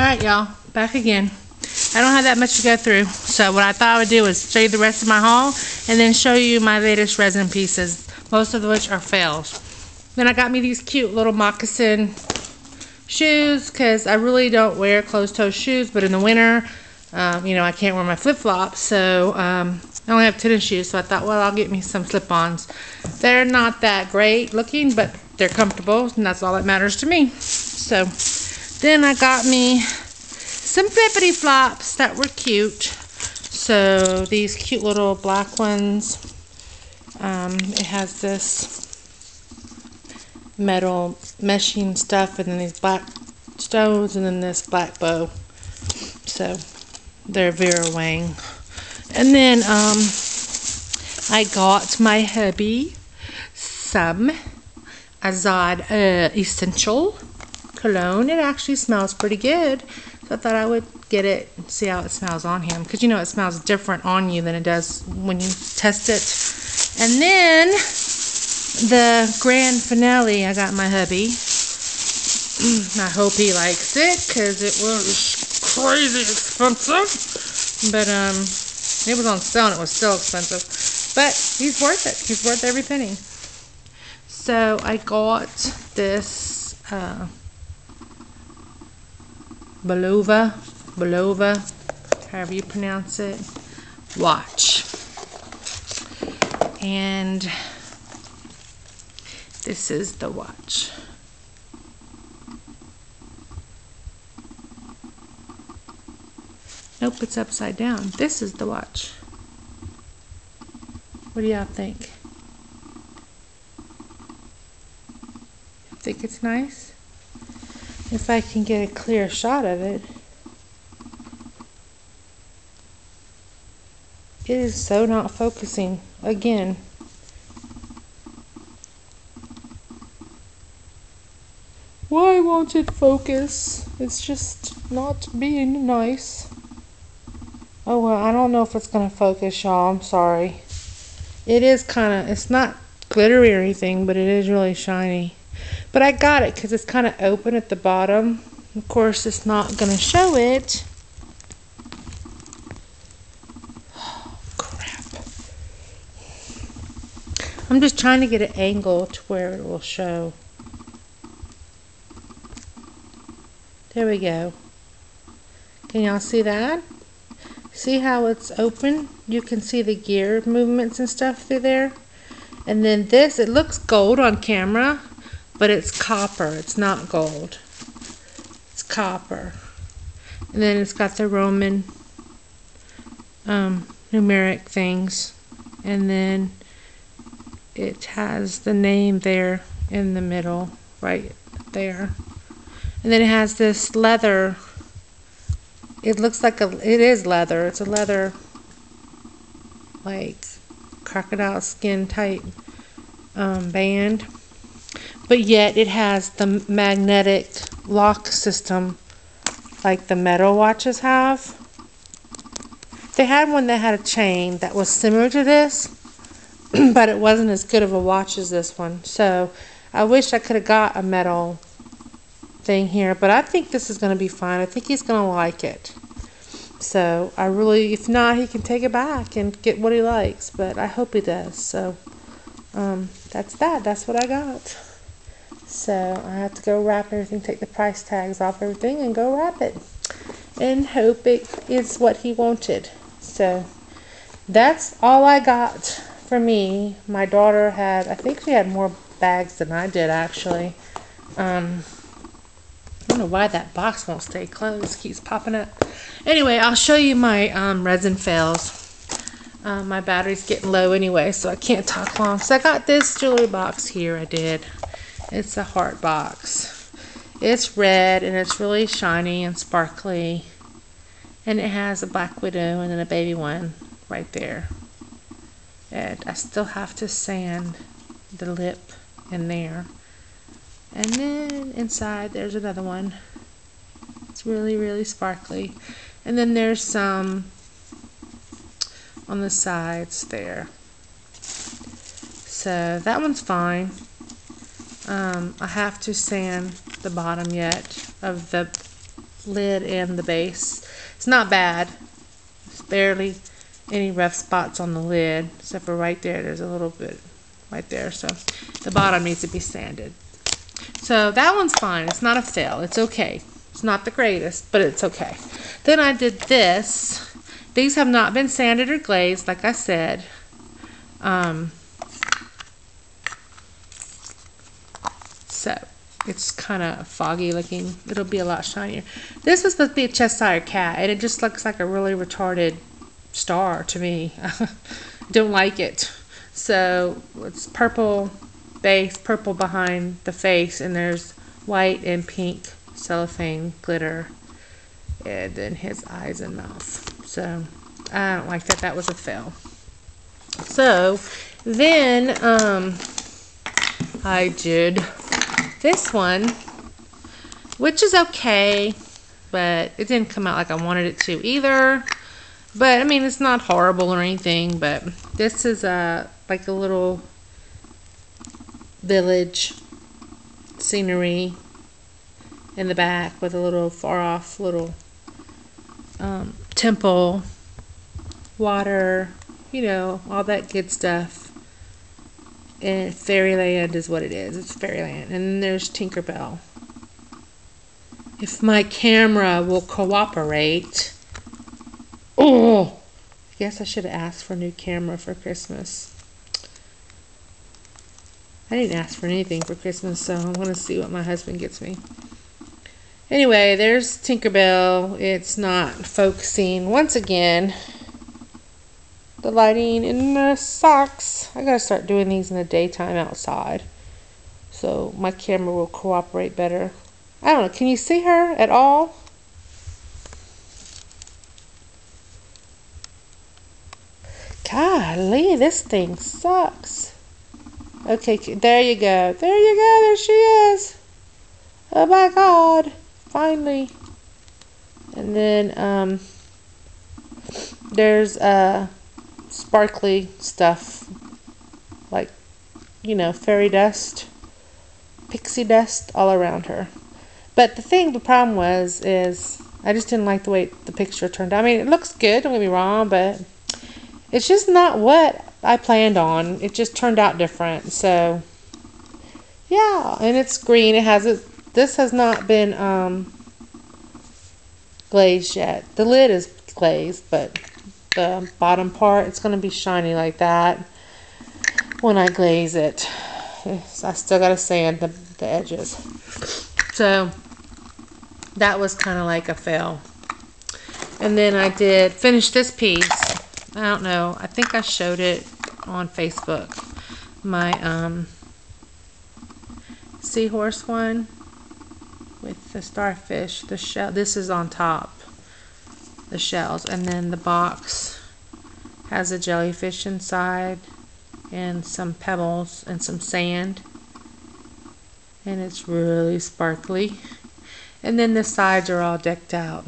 Alright, y'all, back again. I don't have that much to go through, so what I thought I would do is show you the rest of my haul and then show you my latest resin pieces, most of which are fails. Then I got me these cute little moccasin shoes because I really don't wear closed-toe shoes, but in the winter, you know, I can't wear my flip-flops, so I only have tennis shoes, so I thought, well, I'll get me some slip-ons. They're not that great looking, but they're comfortable, and that's all that matters to me. So then I got me some flippity flops that were cute. So these cute little black ones. It has this metal meshing stuff, and then these black stones, and then this black bow. So they're Vera Wang. And then I got my hubby some Azad Essential cologne. It actually smells pretty good. So I thought I would get it and see how it smells on him. Because you know it smells different on you than it does when you test it. And then the grand finale, I got my hubby. I hope he likes it because it was crazy expensive. But it was on sale and it was still expensive. But he's worth it. He's worth every penny. So I got this Belova, however you pronounce it, watch. And this is the watch. Nope, it's upside down. This is the watch. What do y'all think? Think it's nice? If I can get a clear shot of it. It is so not focusing again. Why won't it focus? It's just not being nice. Oh well, I don't know if it's gonna focus, y'all. I'm sorry. It is it's not glittery or anything, but it is really shiny. But I got it because it's kind of open at the bottom. Of course, it's not going to show it. Oh, crap. I'm just trying to get an angle to where it will show. There we go. Can y'all see that? See how it's open? You can see the gear movements and stuff through there. And then this, it looks gold on camera. But it's copper, it's not gold. It's copper. And then it's got the Roman numeric things. And then it has the name there in the middle, right there. And then it has this leather. It looks like it is leather. It's a leather, like crocodile skin type band. But yet it has the magnetic lock system like the metal watches have. They had one that had a chain that was similar to this, but it wasn't as good of a watch as this one. So I wish I could have got a metal thing here, but I think this is going to be fine. I think he's going to like it. So I really, if not, he can take it back and get what he likes, but I hope he does. So that's that. That's what I got. So I have to go wrap everything, take the price tags off everything, and go wrap it. And hope it is what he wanted. So that's all I got for me. My daughter had, I think she had more bags than I did actually. I don't know why that box won't stay closed. It keeps popping up. Anyway, I'll show you my resin fails. My battery's getting low anyway, so I can't talk long. So I got this jewelry box here. I did. It's a heart box. It's red and it's really shiny and sparkly. And it has a black widow and then a baby one right there. And I still have to sand the lip in there. And then inside there's another one. It's really, really sparkly. And then there's some on the sides there. So that one's fine. I have to sand the bottom yet of the lid and the base. It's not bad. It's barely any rough spots on the lid, except for right there. There's a little bit right there. So the bottom needs to be sanded. So that one's fine. It's not a fail. It's okay. It's not the greatest, but it's okay. Then I did this. These have not been sanded or glazed, like I said. So it's kind of foggy looking. It'll be a lot shinier. This was supposed to be a Cheshire cat, and it just looks like a really retarded star to me. Don't like it. So it's purple base, purple behind the face, and there's white and pink cellophane glitter, and then his eyes and mouth. So I don't like that. That was a fail. So then I did this one, which is okay, but it didn't come out like I wanted it to either. But I mean, it's not horrible or anything. But this is like a little village scenery in the back with a little far off little temple, water, you know, all that good stuff. And Fairyland is what it is. It's Fairyland. And then there's Tinkerbell. If my camera will cooperate. Oh, I guess I should have asked for a new camera for Christmas. I didn't ask for anything for Christmas, so I want to see what my husband gets me. Anyway, there's Tinkerbell. It's not focusing. Once again, the lighting in the socks. I gotta start doing these in the daytime outside, so my camera will cooperate better. I don't know. Can you see her at all? Golly, this thing sucks. Okay, there you go. There you go. There she is. Oh my God. Finally. And then there's sparkly stuff, like, you know, fairy dust, pixie dust all around her. But the problem is I just didn't like the way the picture turned out. I mean, it looks good, don't get me wrong, but it's just not what I planned on. It just turned out different. So yeah, and it's green. This has not been glazed yet. The lid is glazed, but the bottom part, it's going to be shiny like that when I glaze it. I still got to sand the edges. So that was kind of like a fail. And then I did finish this piece. I don't know. I think I showed it on Facebook. My seahorse one with the starfish, the shell. This is on top, the shells, and then the box has a jellyfish inside and some pebbles and some sand, and it's really sparkly. And then the sides are all decked out,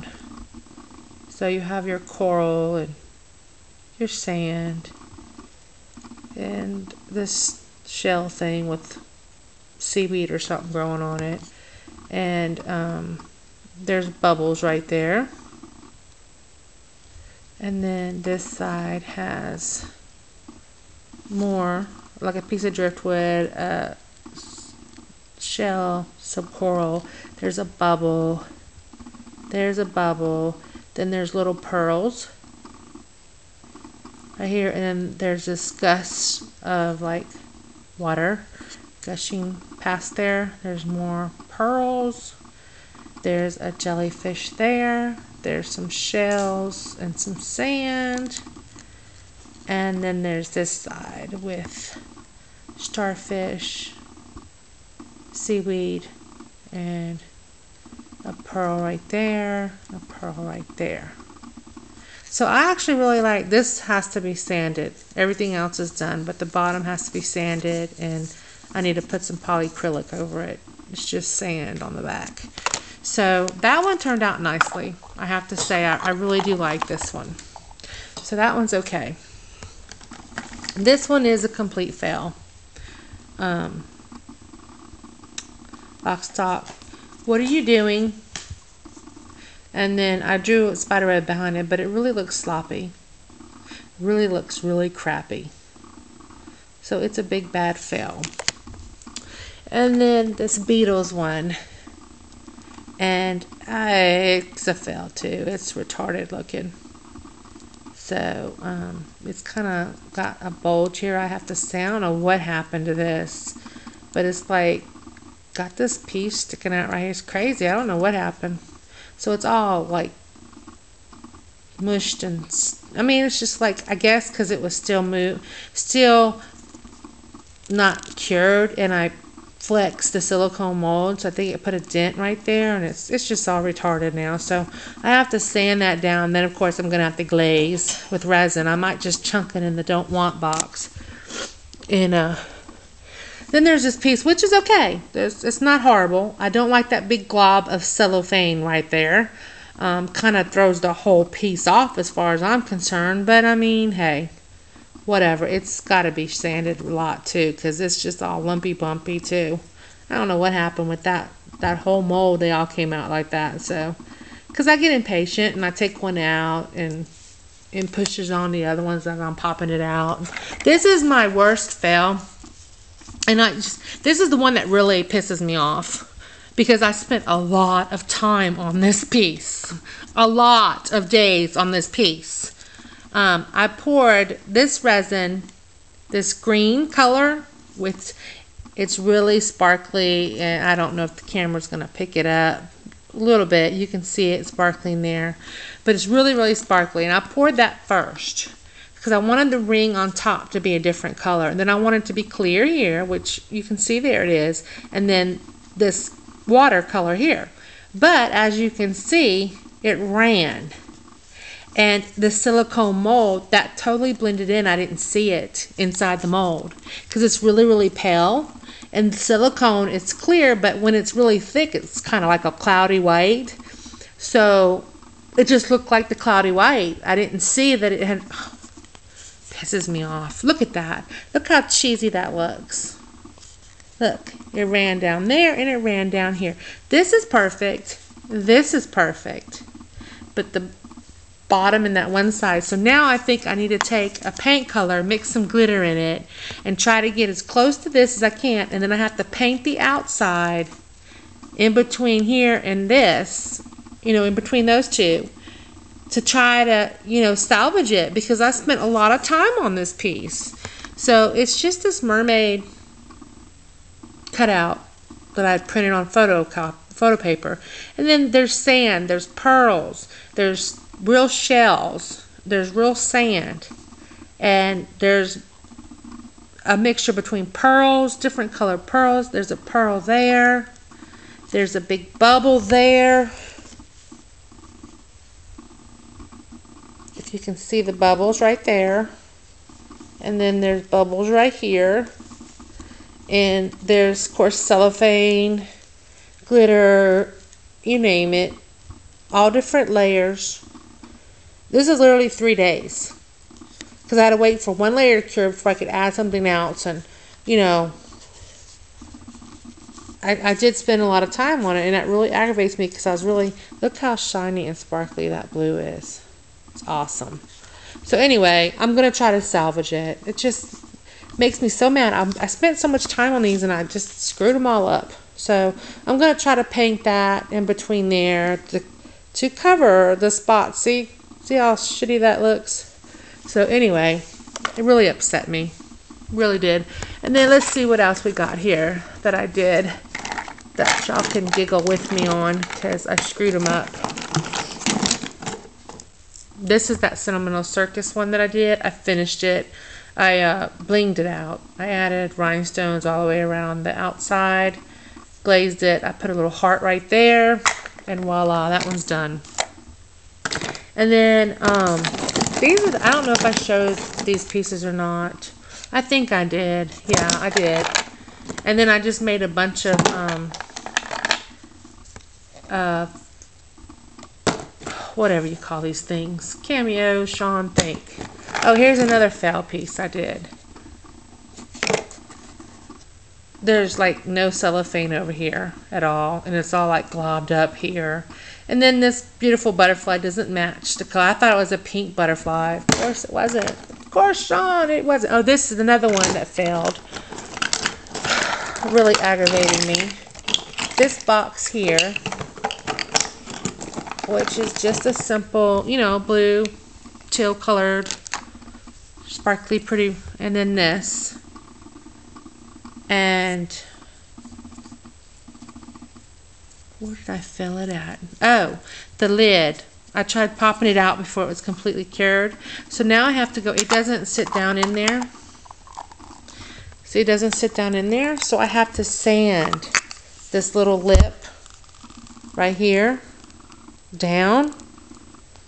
so you have your coral and your sand and this shell thing with seaweed or something growing on it, and there's bubbles right there. And then this side has more, like a piece of driftwood, a shell, some coral. There's a bubble. There's a bubble. Then there's little pearls right here. And then there's this gush of like water gushing past there. There's more pearls. There's a jellyfish there. There's some shells and some sand. And then there's this side with starfish, seaweed, and a pearl right there, a pearl right there. So I actually really like this. Has to be sanded. Everything else is done, but the bottom has to be sanded, and I need to put some polyacrylic over it. It's just sand on the back. So that one turned out nicely. I have to say, I really do like this one. So that one's okay. This one is a complete fail. Box top, what are you doing? And then I drew a spider web behind it, but it really looks sloppy. Really looks really crappy. So it's a big bad fail. And then this Beatles one. And it's a fail too. It's retarded looking. So it's kind of got a bulge here. I have to say, I don't know what happened to this. But it's like, got this piece sticking out right here. It's crazy. I don't know what happened. So it's all like mushed and, I mean, it's just like, I guess because it was still not cured, and I flexed the silicone mold, so I think it put a dent right there, and it's just all retarded now. So I have to sand that down. Then of course I'm gonna have to glaze with resin. I might just chunk it in the don't want box. And then there's this piece, which is okay. It's not horrible. I don't like that big glob of cellophane right there. Kind of throws the whole piece off as far as I'm concerned. But I mean, hey, whatever. It's got to be sanded a lot too, because it's just all lumpy bumpy too. I don't know what happened with that whole mold. They all came out like that. So, because I get impatient and I take one out and pushes on the other ones, and I'm popping it out. This is my worst fail. And this is the one that really pisses me off, because I spent a lot of time on this piece, a lot of days on this piece. I poured this resin, this green color, it's really sparkly, and I don't know if the camera's gonna pick it up a little bit. You can see it sparkling there, but it's really, really sparkly. And I poured that first, because I wanted the ring on top to be a different color. And then I wanted it to be clear here, which you can see there it is. And then this watercolor here. But as you can see, it ran. And the silicone mold, that totally blended in. I didn't see it inside the mold, because it's really, really pale. And silicone, it's clear, but when it's really thick, it's kind of like a cloudy white. So it just looked like the cloudy white. I didn't see that it had... Pisses me off. Look at that. Look how cheesy that looks. Look, it ran down there and it ran down here. This is perfect. This is perfect. But the bottom and that one side. So now I think I need to take a paint color, mix some glitter in it, and try to get as close to this as I can. And then I have to paint the outside in between here and this, in between those two, to try to, salvage it, because I spent a lot of time on this piece. So it's just this mermaid cutout that I printed on photo paper. And then there's sand, there's pearls, there's real shells, there's real sand, and there's a mixture between pearls, different colored pearls. There's a pearl there. There's a big bubble there. You can see the bubbles right there, and then there's bubbles right here, and there's, of course, cellophane, glitter, you name it, all different layers. This is literally 3 days, because I had to wait for one layer to cure before I could add something else. And I did spend a lot of time on it, and that really aggravates me, because look how shiny and sparkly that blue is. It's awesome. So anyway, I'm going to try to salvage it. It just makes me so mad. I spent so much time on these, and I just screwed them all up. So I'm going to try to paint that in between there to cover the spot. See how shitty that looks? So anyway, it really upset me. Really did. And then let's see what else we got here that I did that y'all can giggle with me on, because I screwed them up. This is that Sentimental Circus one that I did. I finished it. I blinged it out. I added rhinestones all the way around the outside. Glazed it. I put a little heart right there. And voila, that one's done. And then, I don't know if I showed these pieces or not. I think I did. Yeah, I did. And then I just made a bunch of, whatever you call these things. Cameos, Sean, think. Oh, here's another fail piece I did. There's like no cellophane over here at all, and it's all like globbed up here. And then this beautiful butterfly doesn't match the color. I thought it was a pink butterfly. Of course it wasn't. Of course, Sean, it wasn't. Oh, this is another one that failed. Really aggravating me. This box here, which is just a simple, you know, blue, teal colored, sparkly, pretty, and then this. And where did I fill it at? Oh, the lid. I tried popping it out before it was completely cured. So now I have to go, it doesn't sit down in there. See, it doesn't sit down in there. So I have to sand this little lip right here down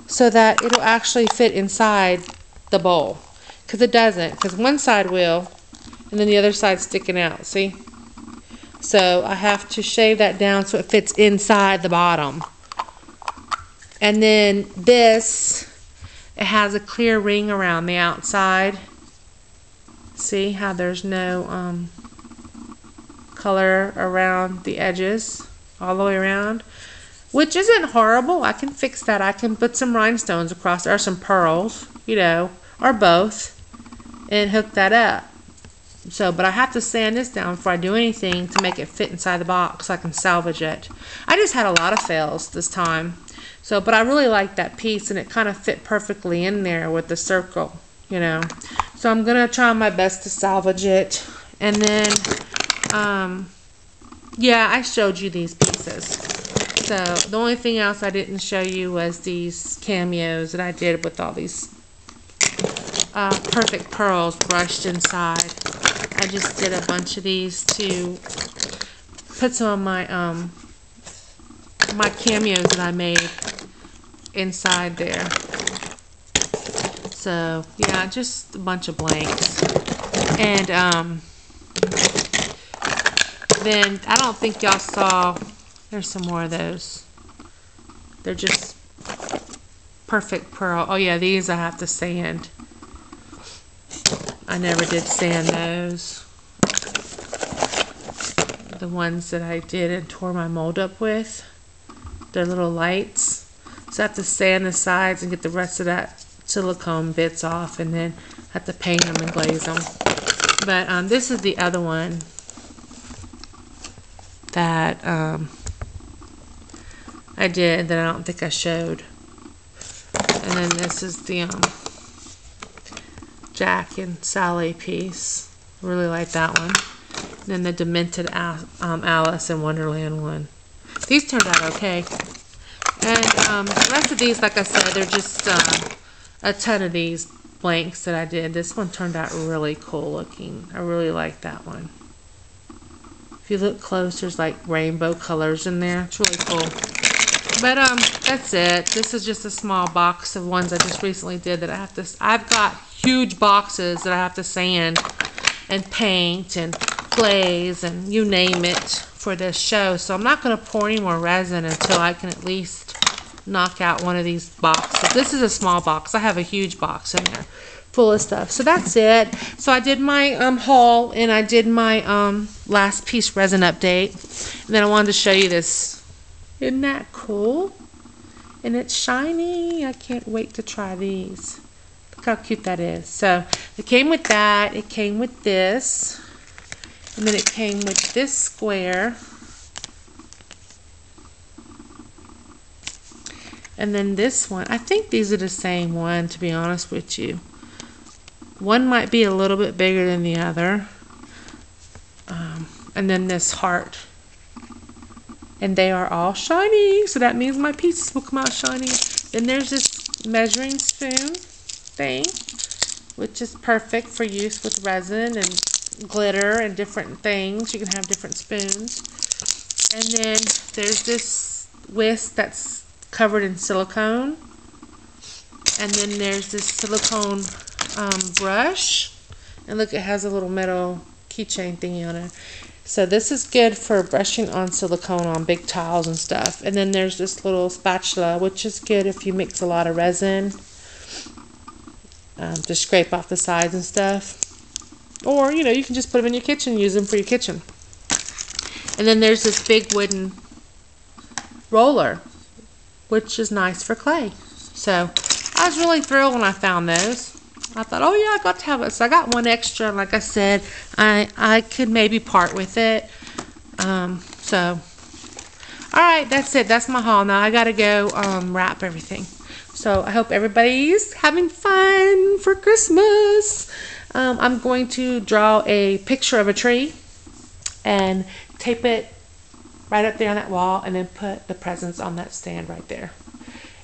so that it'll actually fit inside the bowl. Because it doesn't. Because one side will, and then the other side's sticking out. See? So I have to shave that down so it fits inside the bottom. And then this, it has a clear ring around the outside. See how there's no color around the edges all the way around, which isn't horrible. I can fix that. I can put some rhinestones across there, or some pearls, you know, or both, and hook that up. So, but I have to sand this down before I do anything to make it fit inside the box so I can salvage it. I just had a lot of fails this time. So, but I really like that piece, and it kind of fit perfectly in there with the circle, you know. So I'm going to try my best to salvage it. And then, yeah, I showed you these pieces. So the only thing else I didn't show you was these cameos that I did with all these perfect pearls brushed inside. I just did a bunch of these to put some of my my cameos that I made inside there. So yeah, just a bunch of blanks. And then I don't think y'all saw, there's some more of those. They're just perfect pearl. Oh yeah, these I have to sand. I never did sand those. The ones that I did and tore my mold up with, they're little lights. So I have to sand the sides and get the rest of that silicone bits off, and then have to paint them and glaze them. But this is the other one that I did that I don't think I showed. And then this is the Jack and Sally piece. Really like that one. And then the Demented Alice in Wonderland one. These turned out okay. And the rest of these, like I said, they're just a ton of these blanks that I did. This one turned out really cool looking. I really like that one. If you look close, there's like rainbow colors in there. It's really cool. But that's it. This is just a small box of ones I just recently did that I have to. I've got huge boxes that I have to sand and paint and glaze and you name it for this show. So I'm not going to pour any more resin until I can at least knock out one of these boxes. This is a small box. I have a huge box in there full of stuff. So that's it. So I did my haul, and I did my last piece resin update, and then I wanted to show you this. Isn't that cool? And it's shiny. I can't wait to try these. Look how cute that is. So it came with that. It came with this, and then it came with this square. And then this one, I think these are the same one, to be honest with you. One might be a little bit bigger than the other. And then this heart. And they are all shiny, so that means my pieces will come out shiny. Then there's this measuring spoon thing, which is perfect for use with resin and glitter and different things. You can have different spoons. And then there's this whisk that's covered in silicone, and then there's this silicone brush, and look, it has a little metal keychain thingy on it. So this is good for brushing on silicone on big tiles and stuff. And then there's this little spatula, which is good if you mix a lot of resin to scrape off the sides and stuff, or you know, you can just put them in your kitchen and use them for your kitchen. And then there's this big wooden roller. which is nice for clay. So I was really thrilled when I found those. I thought, oh yeah, I got to have it. So I got one extra. Like I said, I could maybe part with it. So, all right, that's it. That's my haul. Now I gotta go wrap everything. So I hope everybody's having fun for Christmas. I'm going to draw a picture of a tree and tape it right up there on that wall, and then put the presents on that stand right there.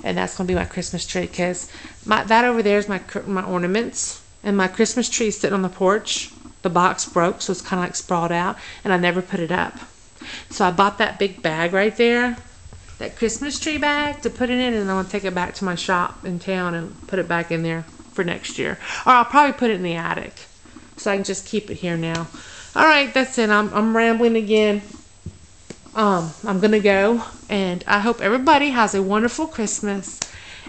And that's going to be my Christmas tree, because that over there is my ornaments, and my Christmas tree is sitting on the porch. The box broke, so it's kind of like sprawled out, and I never put it up. So I bought that big bag right there, that Christmas tree bag, to put it in, and I'm going to take it back to my shop in town and put it back in there for next year. Or I'll probably put it in the attic, so I can just keep it here now. All right, that's it. I'm rambling again. I'm gonna go, and I hope everybody has a wonderful Christmas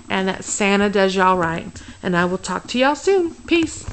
and that Santa does y'all right. And I will talk to y'all soon. Peace.